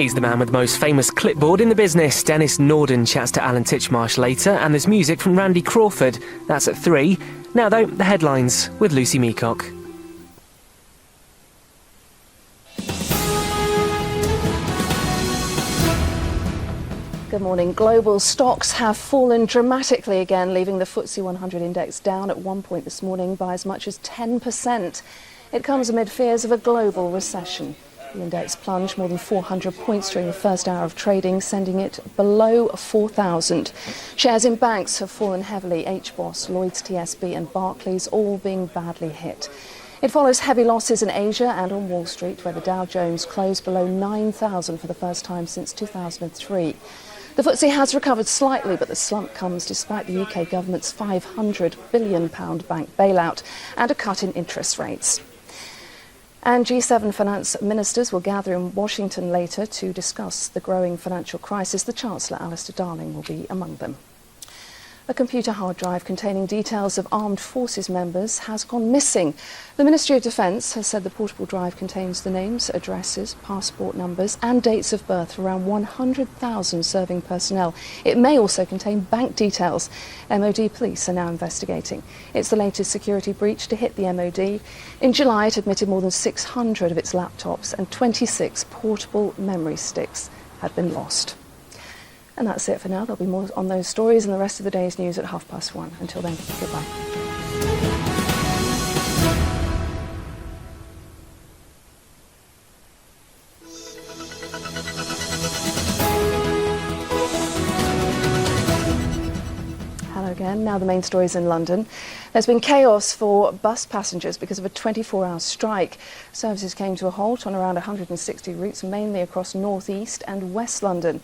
He's the man with the most famous clipboard in the business. Dennis Norden chats to Alan Titchmarsh later, and there's music from Randy Crawford. That's at 3. Now though, the headlines with Lucy Meacock. Good morning. Global stocks have fallen dramatically again, leaving the FTSE 100 index down at one point this morning by as much as 10%. It comes amid fears of a global recession. The index plunged more than 400 points during the first hour of trading, sending it below 4,000. Shares in banks have fallen heavily. HBOS, Lloyds TSB and Barclays all being badly hit. It follows heavy losses in Asia and on Wall Street, where the Dow Jones closed below 9,000 for the first time since 2003. The FTSE has recovered slightly, but the slump comes despite the UK government's £500 billion bank bailout and a cut in interest rates. And G7 finance ministers will gather in Washington later to discuss the growing financial crisis. The Chancellor, Alistair Darling, will be among them. A computer hard drive containing details of armed forces members has gone missing. The Ministry of Defence has said the portable drive contains the names, addresses, passport numbers and dates of birth for around 100,000 serving personnel. It may also contain bank details. MOD police are now investigating. It's the latest security breach to hit the MOD. In July, it admitted more than 600 of its laptops and 26 portable memory sticks had been lost. And that's it for now. There'll be more on those stories and the rest of the day's news at 1:30. Until then, goodbye. Hello again. Now the main stories in London. There's been chaos for bus passengers because of a 24-hour strike. Services came to a halt on around 160 routes, mainly across North East and West London.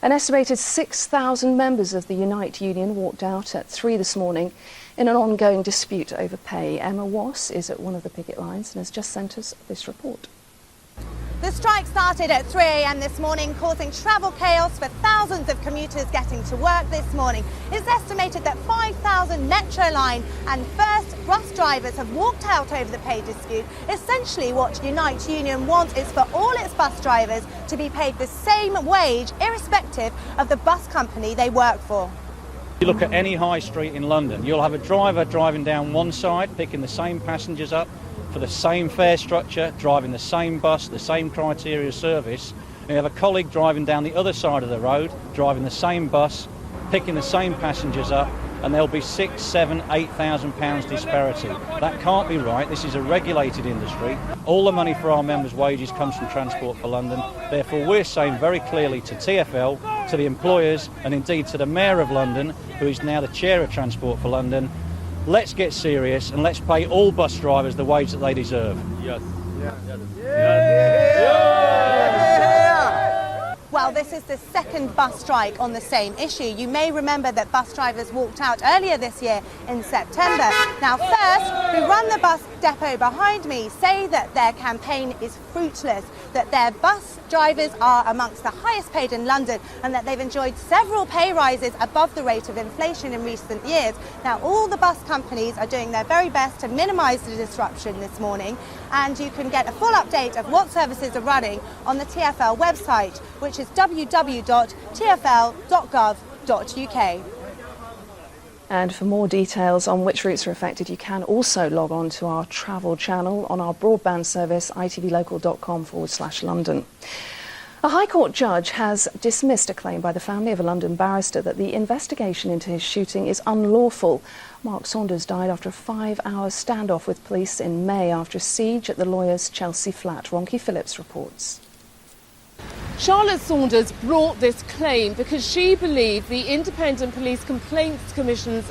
An estimated 6,000 members of the Unite Union walked out at 3 this morning in an ongoing dispute over pay. Emma Wass is at one of the picket lines and has just sent us this report. The strike started at 3 a.m. this morning, causing travel chaos for thousands of commuters getting to work this morning. It's estimated that 5,000 Metro Line and First bus drivers have walked out over the pay dispute. Essentially, what Unite Union wants is for all its bus drivers to be paid the same wage, irrespective of the bus company they work for. You look at any high street in London, you'll have a driver driving down one side, picking the same passengers up, for the same fare structure, driving the same bus, the same criteria service. And you have a colleague driving down the other side of the road, driving the same bus, picking the same passengers up, and there'll be £6,000, £7,000, £8,000 disparity. That can't be right. This is a regulated industry. All the money for our members' wages comes from Transport for London. Therefore, we're saying very clearly to TfL, to the employers, and indeed to the Mayor of London, who is now the Chair of Transport for London, let's get serious and let's pay all bus drivers the wage that they deserve. Yes. Well, this is the second bus strike on the same issue. You may remember that bus drivers walked out earlier this year in September. Now, First, who run the bus depot behind me, say that their campaign is fruitless, that their bus drivers are amongst the highest paid in London and that they've enjoyed several pay rises above the rate of inflation in recent years. Now, all the bus companies are doing their very best to minimise the disruption this morning, and you can get a full update of what services are running on the TfL website, which is www.tfl.gov.uk. And for more details on which routes are affected, you can also log on to our travel channel on our broadband service, itvlocal.com/London. A High Court judge has dismissed a claim by the family of a London barrister that the investigation into his shooting is unlawful. Mark Saunders died after a 5-hour standoff with police in May after a siege at the lawyer's Chelsea flat. Ronki Phillips reports. Charlotte Saunders brought this claim because she believed the Independent Police Complaints Commission's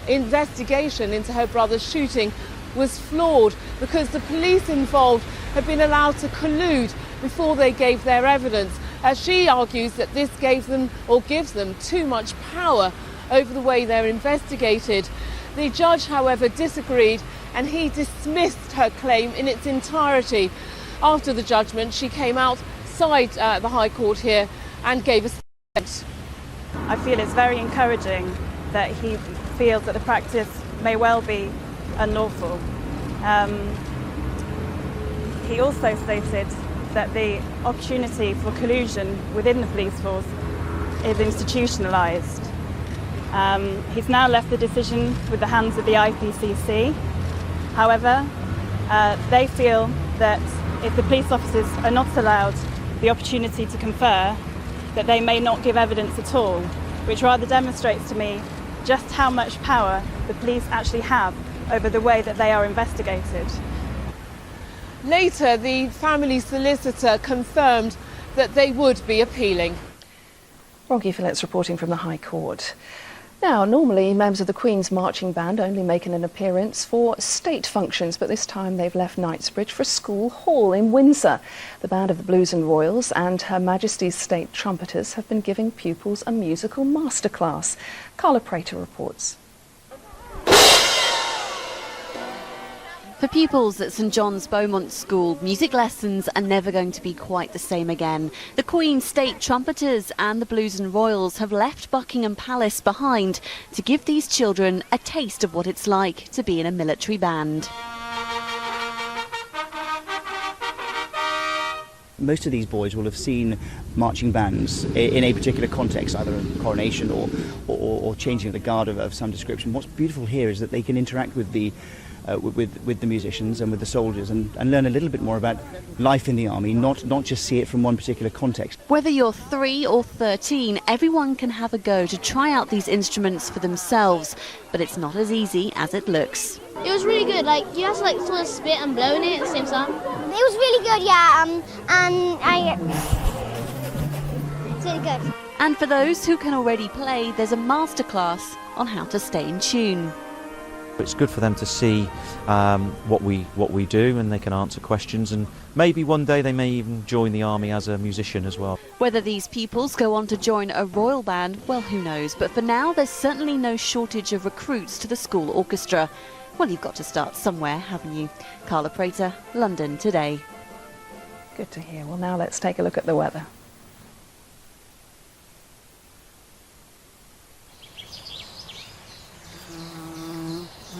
investigation into her brother's shooting was flawed because the police involved had been allowed to collude before they gave their evidence. She argues that this gives them too much power over the way they're investigated. The judge, however, disagreed and he dismissed her claim in its entirety. After the judgment, she came outside the High Court here and gave a statement. I feel it's very encouraging that he feels that the practice may well be unlawful. He also stated that the opportunity for collusion within the police force is institutionalised. He's now left the decision with the hands of the IPCC. However, they feel that if the police officers are not allowed the opportunity to confer, that they may not give evidence at all, which rather demonstrates to me just how much power the police actually have over the way that they are investigated. Later, the family solicitor confirmed that they would be appealing. Ronki Phillips reporting from the High Court. Now, normally members of the Queen's Marching Band only make an appearance for state functions, but this time they've left Knightsbridge for a school hall in Windsor. The Band of the Blues and Royals and Her Majesty's State Trumpeters have been giving pupils a musical masterclass. Carla Prater reports. For pupils at St John's Beaumont School, music lessons are never going to be quite the same again. The Queen's State Trumpeters and the Blues and Royals have left Buckingham Palace behind to give these children a taste of what it's like to be in a military band. Most of these boys will have seen marching bands in a particular context, either a coronation or changing of the guard of some description. What's beautiful here is that they can interact with the musicians and with the soldiers and learn a little bit more about life in the army, not just see it from one particular context. Whether you're 3 or 13, everyone can have a go to try out these instruments for themselves, but it's not as easy as it looks. It was really good, like you have to like sort of spit and blow in it at the same time. It was really good, yeah, it's really good. And for those who can already play, there's a masterclass on how to stay in tune. It's good for them to see what we do, and they can answer questions, and maybe one day they may even join the army as a musician as well. Whether these pupils go on to join a royal band, well, who knows, but for now there's certainly no shortage of recruits to the school orchestra. Well, you've got to start somewhere, haven't you? Carla Prater, London Today. Good to hear. Well, now let's take a look at the weather.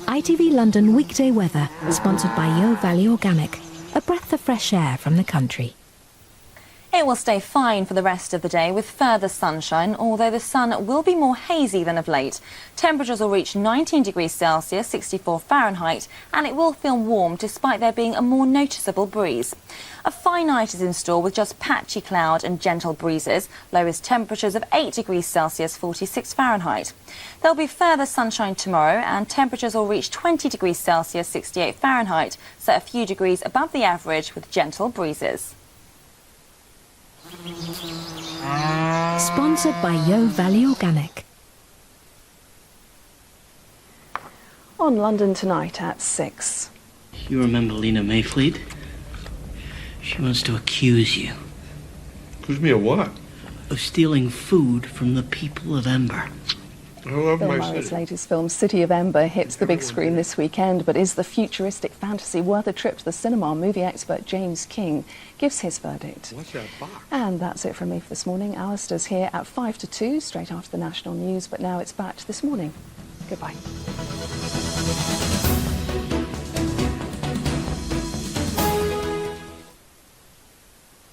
ITV London weekday weather, sponsored by Yo Valley Organic, a breath of fresh air from the country. It will stay fine for the rest of the day with further sunshine, although the sun will be more hazy than of late. Temperatures will reach 19 degrees Celsius, 64 Fahrenheit, and it will feel warm despite there being a more noticeable breeze. A fine night is in store with just patchy cloud and gentle breezes, lowest temperatures of 8 degrees Celsius, 46 Fahrenheit. There'll be further sunshine tomorrow and temperatures will reach 20 degrees Celsius, 68 Fahrenheit, so a few degrees above the average with gentle breezes. Sponsored by Yo Valley Organic. On London Tonight at 6. You remember Lena Mayfleet? She wants to accuse you. Accuse me of what? Of stealing food from the people of Ember. Bill Murray's latest film, City of Ember, hits the big screen this weekend, but is the futuristic fantasy worth a trip to the cinema? Movie expert James King gives his verdict. What's that box? And that's it from me for this morning. Alistair's here at 5 to 2, straight after the national news, but now it's back to This Morning. Goodbye.